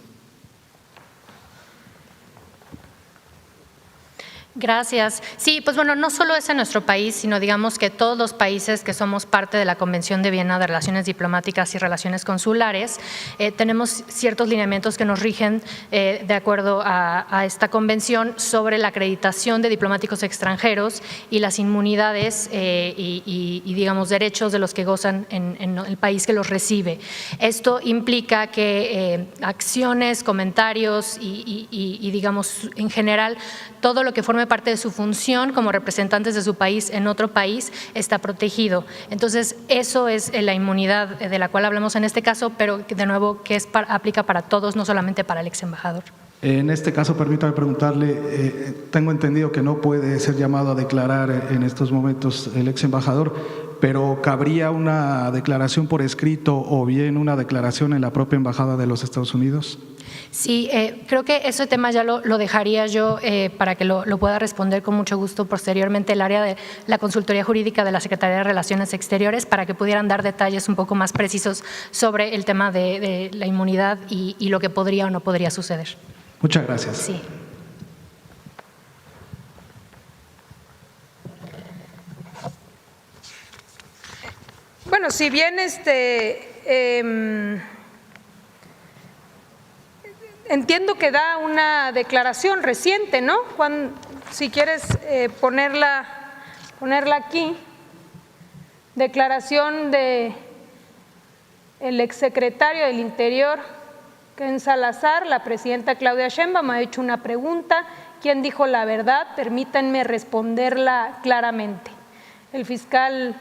Gracias. Sí, pues bueno, no solo es en nuestro país, sino digamos que todos los países que somos parte de la Convención de Viena de Relaciones Diplomáticas y Relaciones Consulares, tenemos ciertos lineamientos que nos rigen de acuerdo a esta convención sobre la acreditación de diplomáticos extranjeros y las inmunidades y digamos derechos de los que gozan en el país que los recibe. Esto implica que acciones, comentarios y digamos en general todo lo que forme parte de su función como representantes de su país en otro país está protegido. Entonces, eso es la inmunidad de la cual hablamos en este caso, pero de nuevo que aplica para todos, no solamente para el ex embajador. En este caso, permítame preguntarle, tengo entendido que no puede ser llamado a declarar en estos momentos el ex embajador, pero ¿cabría una declaración por escrito o bien una declaración en la propia embajada de los Estados Unidos? Sí, creo que ese tema ya lo dejaría yo para que lo pueda responder con mucho gusto posteriormente el área de la consultoría jurídica de la Secretaría de Relaciones Exteriores para que pudieran dar detalles un poco más precisos sobre el tema de la inmunidad y lo que podría o no podría suceder. Muchas gracias. Sí. Bueno, si bien entiendo que da una declaración reciente, ¿no? Si quieres ponerla aquí, declaración de el exsecretario del Interior, Ken Salazar, la presidenta Claudia Sheinbaum ha hecho una pregunta, ¿quién dijo la verdad? Permítanme responderla claramente. El fiscal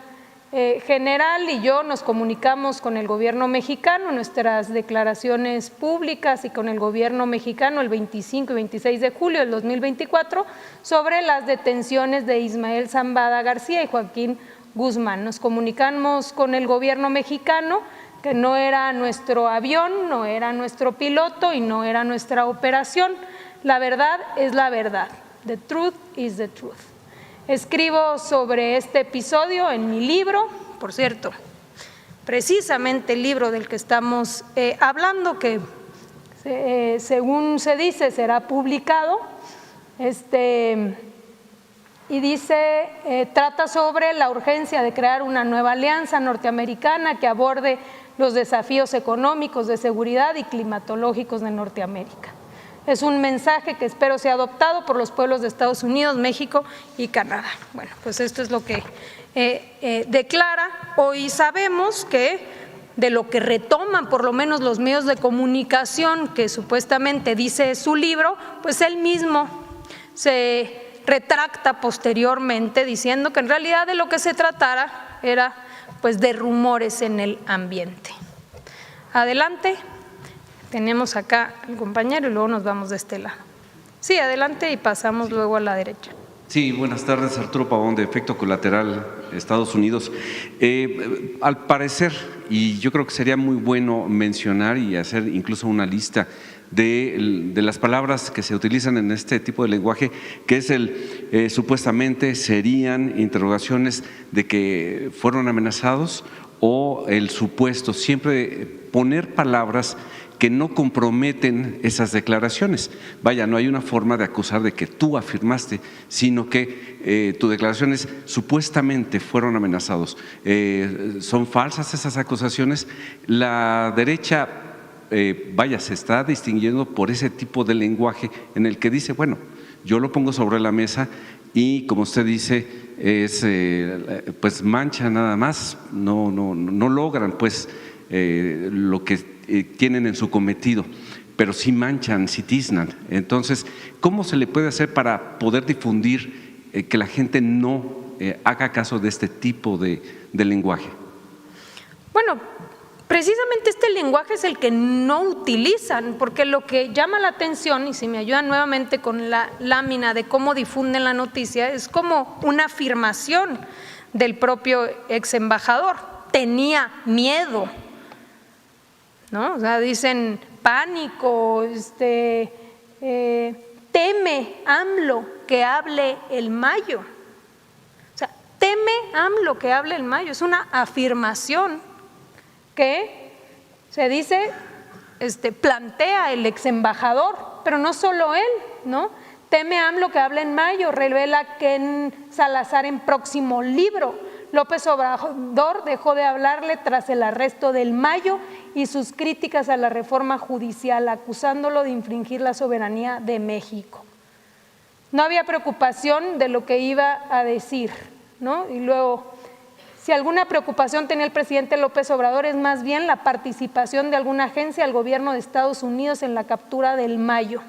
general y yo nos comunicamos con el gobierno mexicano, nuestras declaraciones públicas y con el gobierno mexicano el 25 y 26 de julio del 2024 sobre las detenciones de Ismael Zambada García y Joaquín Guzmán. Nos comunicamos con el gobierno mexicano que no era nuestro avión, no era nuestro piloto y no era nuestra operación. La verdad es la verdad. The truth is the truth. Escribo sobre este episodio en mi libro, por cierto, precisamente el libro del que estamos hablando, que según se dice será publicado, y dice, trata sobre la urgencia de crear una nueva alianza norteamericana que aborde los desafíos económicos, de seguridad y climatológicos de Norteamérica. Es un mensaje que espero sea adoptado por los pueblos de Estados Unidos, México y Canadá. Bueno, pues esto es lo que declara. Hoy sabemos que de lo que retoman por lo menos los medios de comunicación que supuestamente dice su libro, pues él mismo se retracta posteriormente diciendo que en realidad de lo que se tratara era pues de rumores en el ambiente. Adelante. Tenemos acá al compañero y luego nos vamos de este lado. Sí, adelante y pasamos luego a la derecha. Sí, buenas tardes, Arturo Pavón de Efecto Colateral, Estados Unidos. Al parecer, y yo creo que sería muy bueno mencionar y hacer incluso una lista de las palabras que se utilizan en este tipo de lenguaje, que es supuestamente serían interrogaciones de que fueron amenazados o el supuesto, siempre poner palabras que no comprometen esas declaraciones. Vaya, no hay una forma de acusar de que tú afirmaste, sino que tus declaraciones supuestamente fueron amenazados. Son falsas esas acusaciones. La derecha, vaya, se está distinguiendo por ese tipo de lenguaje en el que dice, bueno, yo lo pongo sobre la mesa y como usted dice, es pues mancha nada más, no logran pues lo que tienen en su cometido, pero sí manchan, sí tiznan. Entonces, ¿cómo se le puede hacer para poder difundir que la gente no haga caso de este tipo de lenguaje? Bueno, precisamente este lenguaje es el que no utilizan, porque lo que llama la atención, y si me ayudan nuevamente con la lámina de cómo difunden la noticia, es como una afirmación del propio ex embajador. Tenía miedo, ¿no? O sea, dicen pánico, teme AMLO que hable el Mayo. O sea, teme AMLO que hable el Mayo. Es una afirmación que se dice, plantea el ex embajador, pero no solo él, ¿no? Teme AMLO que hable en mayo, revela que en Salazar en próximo libro. López Obrador dejó de hablarle tras el arresto del Mayo y sus críticas a la reforma judicial, acusándolo de infringir la soberanía de México. No había preocupación de lo que iba a decir, ¿no? Y luego, si alguna preocupación tenía el presidente López Obrador, es más bien la participación de alguna agencia del gobierno de Estados Unidos en la captura del Mayo.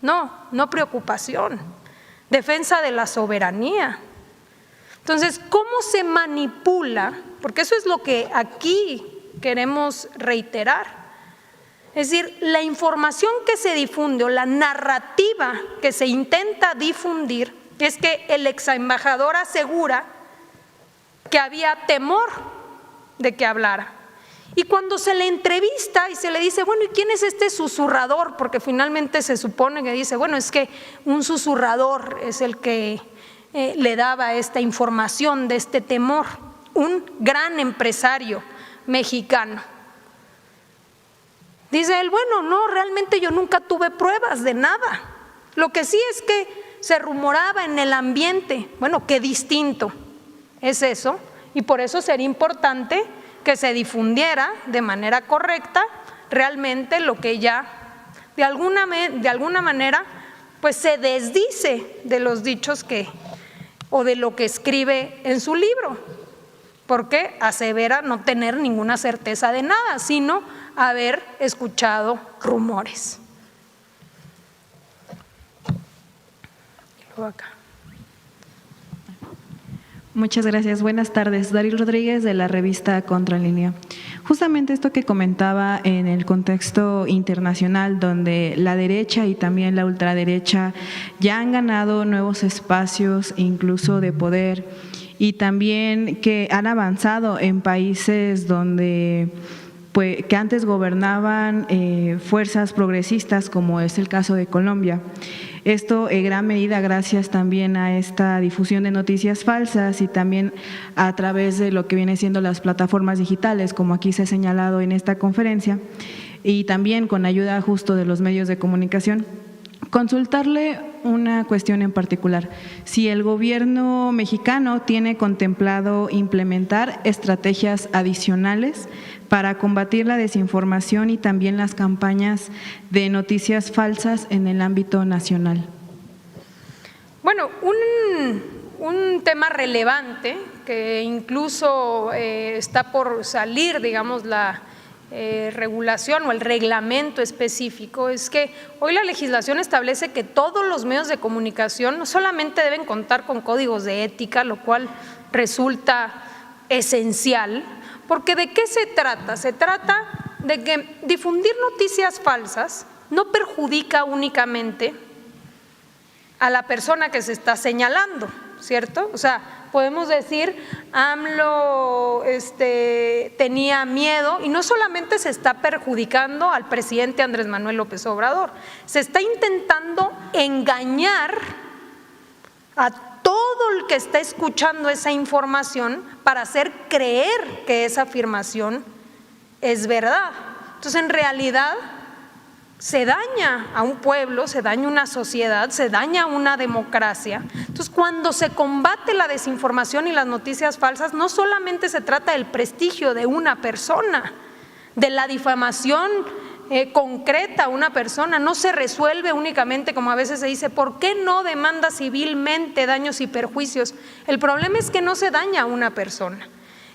No preocupación, defensa de la soberanía. Entonces, ¿cómo se manipula? Porque eso es lo que aquí queremos reiterar. Es decir, la información que se difunde o la narrativa que se intenta difundir es que el exembajador asegura que había temor de que hablara. Y cuando se le entrevista y se le dice, bueno, ¿y quién es este susurrador? Porque finalmente se supone que dice, bueno, es que un susurrador es el que le daba esta información de este temor, un gran empresario mexicano. Dice él, bueno, no, realmente yo nunca tuve pruebas de nada. Lo que sí es que se rumoraba en el ambiente. Bueno, qué distinto es eso, y por eso sería importante que se difundiera de manera correcta realmente lo que ya de alguna manera pues se desdice de los dichos o de lo que escribe en su libro, porque asevera no tener ninguna certeza de nada, sino haber escuchado rumores. Luego acá. Muchas gracias. Buenas tardes. Daryl Rodríguez de la revista Contralínea. Justamente esto que comentaba en el contexto internacional, donde la derecha y también la ultraderecha ya han ganado nuevos espacios, incluso de poder, y también que han avanzado en países donde que antes gobernaban fuerzas progresistas, como es el caso de Colombia. Esto en gran medida gracias también a esta difusión de noticias falsas y también a través de lo que viene siendo las plataformas digitales, como aquí se ha señalado en esta conferencia, y también con ayuda justo de los medios de comunicación. Consultarle una cuestión en particular, si el gobierno mexicano tiene contemplado implementar estrategias adicionales para combatir la desinformación y también las campañas de noticias falsas en el ámbito nacional. Bueno, un tema relevante que incluso está por salir, digamos, la regulación o el reglamento específico, es que hoy la legislación establece que todos los medios de comunicación no solamente deben contar con códigos de ética, lo cual resulta esencial, porque ¿de qué se trata? Se trata de que difundir noticias falsas no perjudica únicamente a la persona que se está señalando, ¿cierto? O sea, podemos decir, AMLO tenía miedo, y no solamente se está perjudicando al presidente Andrés Manuel López Obrador, se está intentando engañar a todo el que está escuchando esa información para hacer creer que esa afirmación es verdad. Entonces, en realidad, se daña a un pueblo, se daña una sociedad, se daña una democracia. Entonces, cuando se combate la desinformación y las noticias falsas, no solamente se trata del prestigio de una persona, de la difamación concreta a una persona, no se resuelve únicamente, como a veces se dice, ¿por qué no demanda civilmente daños y perjuicios? El problema es que no se daña a una persona.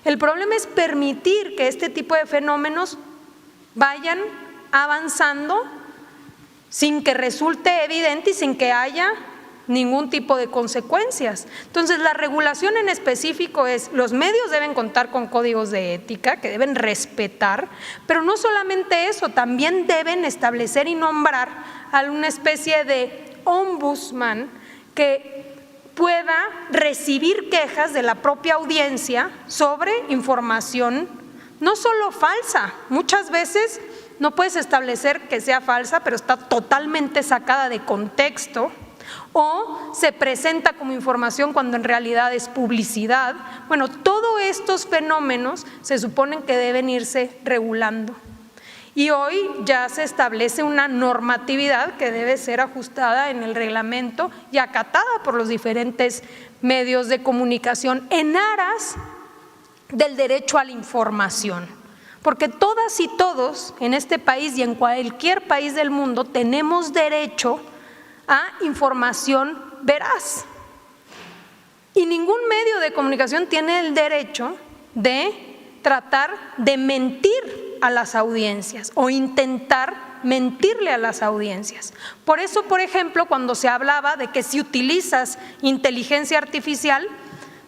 El problema es permitir que este tipo de fenómenos vayan avanzando sin que resulte evidente y sin que haya ningún tipo de consecuencias. Entonces, la regulación en específico es, los medios deben contar con códigos de ética que deben respetar, pero no solamente eso, también deben establecer y nombrar a una especie de ombudsman que pueda recibir quejas de la propia audiencia sobre información no solo falsa, muchas veces no puedes establecer que sea falsa, pero está totalmente sacada de contexto, o se presenta como información cuando en realidad es publicidad. Bueno, todos estos fenómenos se suponen que deben irse regulando. Y hoy ya se establece una normatividad que debe ser ajustada en el reglamento y acatada por los diferentes medios de comunicación en aras del derecho a la información. Porque todas y todos en este país y en cualquier país del mundo tenemos derecho a información veraz. Y ningún medio de comunicación tiene el derecho de tratar de mentir a las audiencias o intentar mentirle a las audiencias. Por eso, por ejemplo, cuando se hablaba de que si utilizas inteligencia artificial,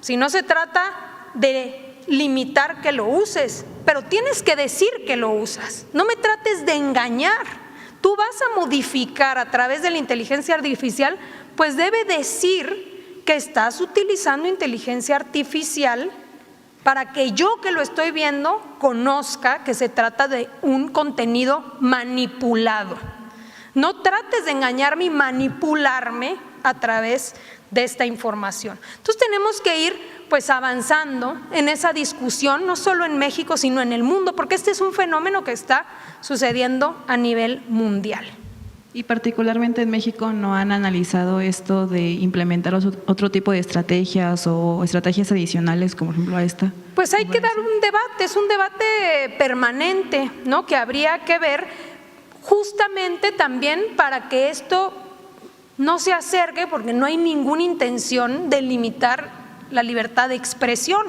si no se trata de limitar que lo uses, pero tienes que decir que lo usas. No me trates de engañar. Tú vas a modificar a través de la inteligencia artificial, pues debe decir que estás utilizando inteligencia artificial para que yo que lo estoy viendo conozca que se trata de un contenido manipulado. No trates de engañarme y manipularme a través de esta información. Entonces tenemos que ir pues avanzando en esa discusión, no solo en México, sino en el mundo, porque este es un fenómeno que está sucediendo a nivel mundial. Y particularmente en México, ¿no han analizado esto de implementar otro tipo de estrategias o estrategias adicionales, como por ejemplo a esta? Pues hay que dar un debate, es un debate permanente, ¿no? Que habría que ver justamente también para que esto no se acerque, porque no hay ninguna intención de limitar la libertad de expresión.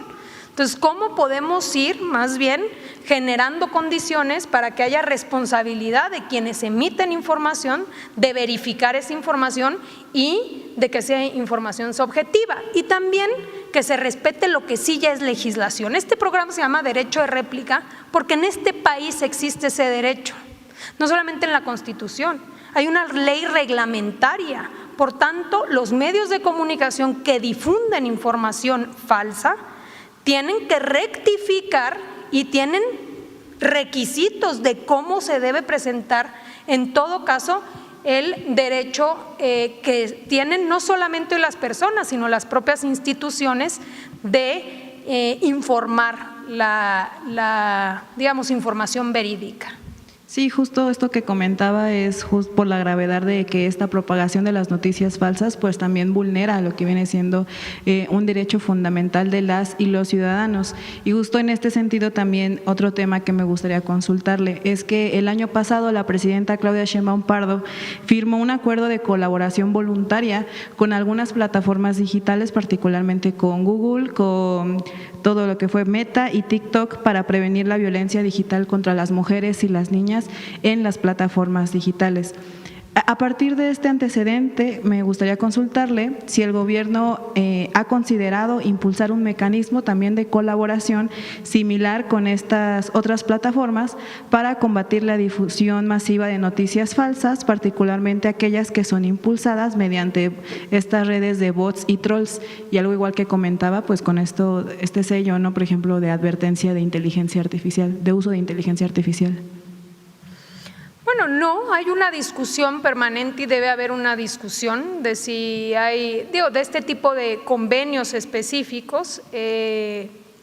Entonces, ¿cómo podemos ir más bien generando condiciones para que haya responsabilidad de quienes emiten información, de verificar esa información y de que sea información subjetiva? Y también que se respete lo que sí ya es legislación. Este programa se llama Derecho de Réplica porque en este país existe ese derecho, no solamente en la Constitución, hay una ley reglamentaria. Por tanto, los medios de comunicación que difunden información falsa tienen que rectificar y tienen requisitos de cómo se debe presentar, en todo caso, el derecho que tienen no solamente las personas, sino las propias instituciones de informar digamos, información verídica. Sí, justo esto que comentaba es justo por la gravedad de que esta propagación de las noticias falsas pues también vulnera lo que viene siendo un derecho fundamental de las y los ciudadanos. Y justo en este sentido también otro tema que me gustaría consultarle es que el año pasado la presidenta Claudia Sheinbaum Pardo firmó un acuerdo de colaboración voluntaria con algunas plataformas digitales, particularmente con Google, con todo lo que fue Meta y TikTok, para prevenir la violencia digital contra las mujeres y las niñas en las plataformas digitales. A partir de este antecedente, me gustaría consultarle si el gobierno ha considerado impulsar un mecanismo también de colaboración similar con estas otras plataformas para combatir la difusión masiva de noticias falsas, particularmente aquellas que son impulsadas mediante estas redes de bots y trolls. Y algo igual que comentaba, pues con este sello, ¿no? Por ejemplo, de advertencia de inteligencia artificial, de uso de inteligencia artificial. Bueno, no, hay una discusión permanente y debe haber una discusión de si hay, de este tipo de convenios específicos,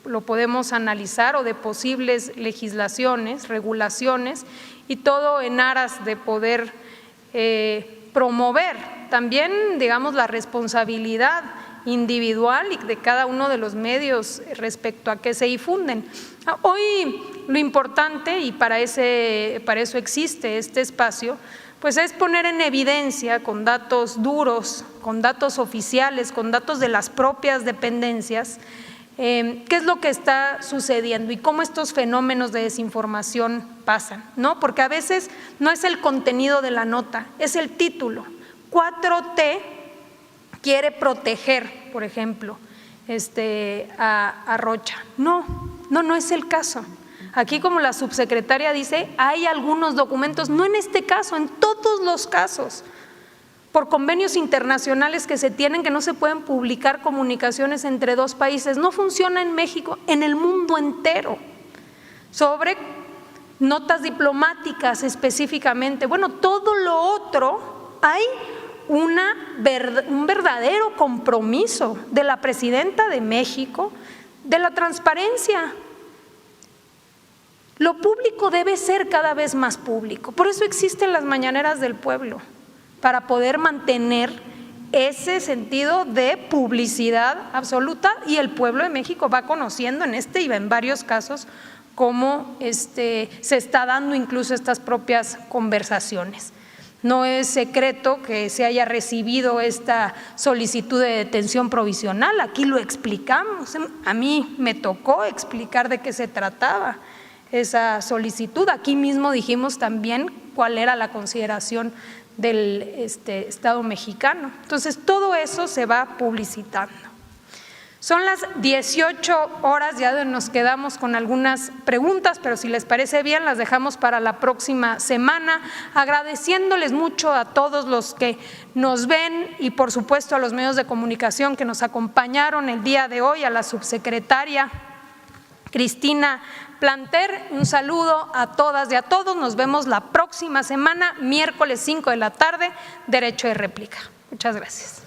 lo podemos analizar, o de posibles legislaciones, regulaciones, y todo en aras de poder promover también, digamos, la responsabilidad individual y de cada uno de los medios respecto a qué se difunden. Hoy lo importante, y para eso existe este espacio, pues es poner en evidencia con datos duros, con datos oficiales, con datos de las propias dependencias, qué es lo que está sucediendo y cómo estos fenómenos de desinformación pasan, ¿no? Porque a veces no es el contenido de la nota, es el título. 4T quiere proteger, por ejemplo, a Rocha. No es el caso. Aquí, como la subsecretaria dice, hay algunos documentos, no en este caso, en todos los casos, por convenios internacionales que se tienen, que no se pueden publicar comunicaciones entre dos países. No funciona en México, en el mundo entero. Sobre notas diplomáticas específicamente, bueno, todo lo otro, hay un verdadero compromiso de la presidenta de México de la transparencia. Lo público debe ser cada vez más público. Por eso existen las mañaneras del pueblo, para poder mantener ese sentido de publicidad absoluta, y el pueblo de México va conociendo en este y en varios casos cómo se está dando incluso estas propias conversaciones. No es secreto que se haya recibido esta solicitud de detención provisional, aquí lo explicamos, a mí me tocó explicar de qué se trataba esa solicitud, aquí mismo dijimos también cuál era la consideración del Estado mexicano. Entonces todo eso se va publicitando. Son las 18 horas, ya nos quedamos con algunas preguntas, pero si les parece bien las dejamos para la próxima semana, agradeciéndoles mucho a todos los que nos ven y por supuesto a los medios de comunicación que nos acompañaron el día de hoy, a la subsecretaria Cristina Planter, un saludo a todas y a todos, nos vemos la próxima semana, miércoles 5 de la tarde, derecho de réplica. Muchas gracias.